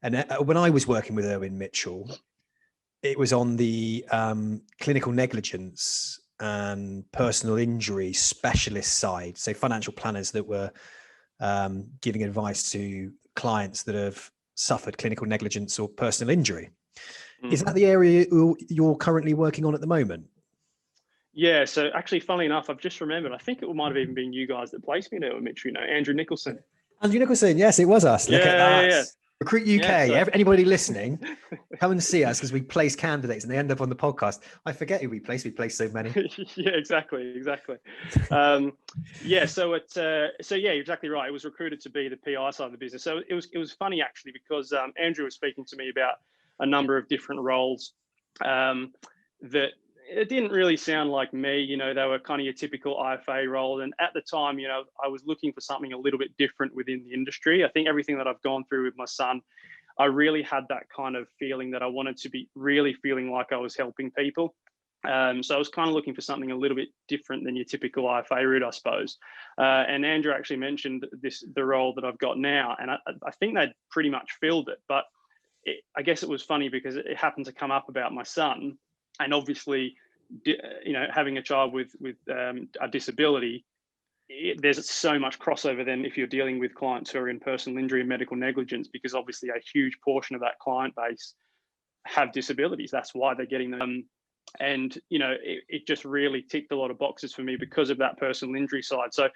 And when I was working with Irwin Mitchell, it was on the clinical negligence and personal injury specialist side. So financial planners that were giving advice to clients that have suffered clinical negligence or personal injury. Is that the area you're currently working on at the moment? Yeah, so actually, funnily enough, I've just remembered, I think it might have even been you guys that placed me there, Mitch, Andrew Nicholson. Andrew Nicholson, yes, it was us. Look at that. Yeah. Recruit UK. Anybody listening, come and see us because we place candidates and they end up on the podcast. I forget who we place. We place so many. Yeah, exactly. So you're exactly right. It was recruited to be the PI side of the business. So it was funny actually because Andrew was speaking to me about a number of different roles that it didn't really sound like me. They were kind of your typical IFA role. And at the time, I was looking for something a little bit different within the industry. I think everything that I've gone through with my son, I really had that kind of feeling that I wanted to be really feeling like I was helping people. So I was kind of looking for something a little bit different than your typical IFA route, I suppose. And Andrew actually mentioned the role that I've got now, and I think they'd pretty much filled it. But I guess it was funny because it happened to come up about my son, and obviously, having a child with a disability, there's so much crossover then if you're dealing with clients who are in personal injury and medical negligence, because obviously a huge portion of that client base have disabilities. That's why they're getting them. And, it just really ticked a lot of boxes for me because of that personal injury side. So,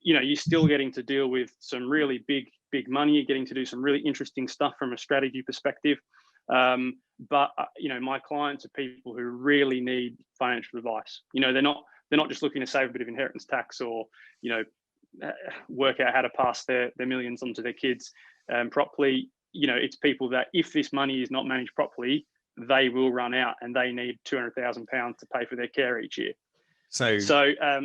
you're still getting to deal with some really big money. You're getting to do some really interesting stuff from a strategy perspective. But my clients are people who really need financial advice. They're not just looking to save a bit of inheritance tax or, work out how to pass their millions onto their kids properly. It's people that if this money is not managed properly, they will run out and they need £200,000 to pay for their care each year. So that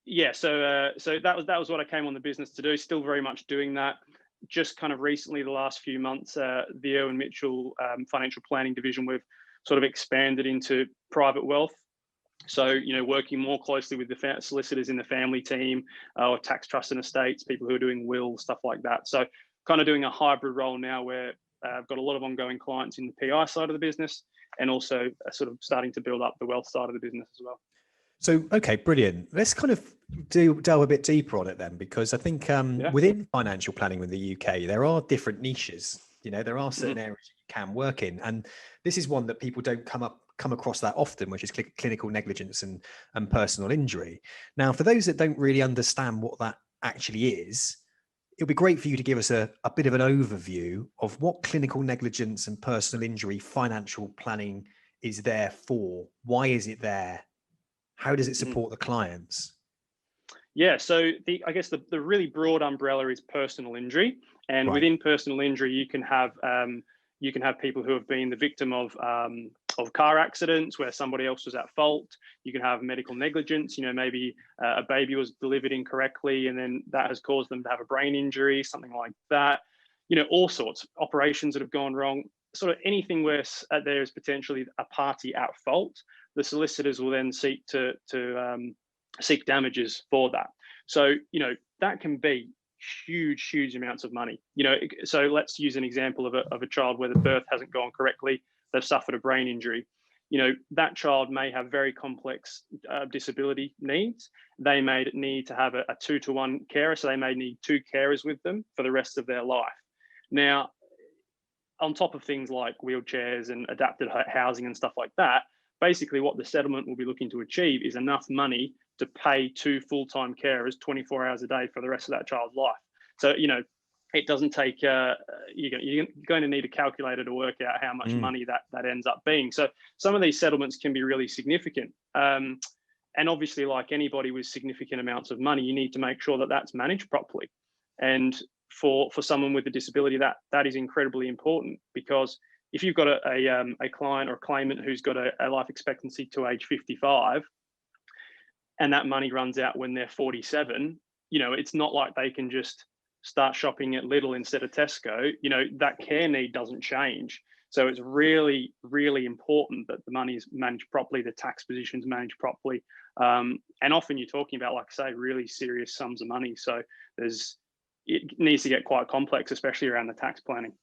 was what I came on the business to do. Still very much doing that. Just kind of recently, the last few months, the Irwin Mitchell financial planning division, we've sort of expanded into private wealth. So, working more closely with the solicitors in the family team, or tax trusts and estates, people who are doing wills, stuff like that. So kind of doing a hybrid role now where I've got a lot of ongoing clients in the PI side of the business and also sort of starting to build up the wealth side of the business as well. So, okay, brilliant. Let's kind of delve a bit deeper on it then, because I think within financial planning in the UK, there are different niches. There are certain areas you can work in. And this is one that people don't come across that often, which is clinical negligence and personal injury. Now, for those that don't really understand what that actually is, it'll be great for you to give us a bit of an overview of what clinical negligence and personal injury financial planning is there for. Why is it there? How does it support the clients? Yeah, so I guess the really broad umbrella is personal injury, and within personal injury, you can have people who have been the victim of car accidents where somebody else was at fault. You can have medical negligence. Maybe a baby was delivered incorrectly, and then that has caused them to have a brain injury, something like that. All sorts operations that have gone wrong. Sort of anything where there is potentially a party at fault. The solicitors will then seek to seek damages for that. So, that can be huge amounts of money. So let's use an example of a child where the birth hasn't gone correctly. They've suffered a brain injury. That child may have very complex disability needs. They may need to have a 2-to-1 carer. So they may need 2 carers with them for the rest of their life. Now, on top of things like wheelchairs and adapted housing and stuff like that, basically what the settlement will be looking to achieve is enough money to pay 2 full-time carers 24 hours a day for the rest of that child's life. So, it doesn't take, you're going to need a calculator to work out how much money that ends up being. So some of these settlements can be really significant. And obviously, like anybody with significant amounts of money, you need to make sure that that's managed properly. And for someone with a disability, that is incredibly important, because if you've got a client or a claimant who's got a life expectancy to age 55, and that money runs out when they're 47, it's not like they can just start shopping at Lidl instead of Tesco. That care need doesn't change. So it's really, really important that the money is managed properly, the tax position's managed properly. And often you're talking about, like I say, really serious sums of money. So it needs to get quite complex, especially around the tax planning.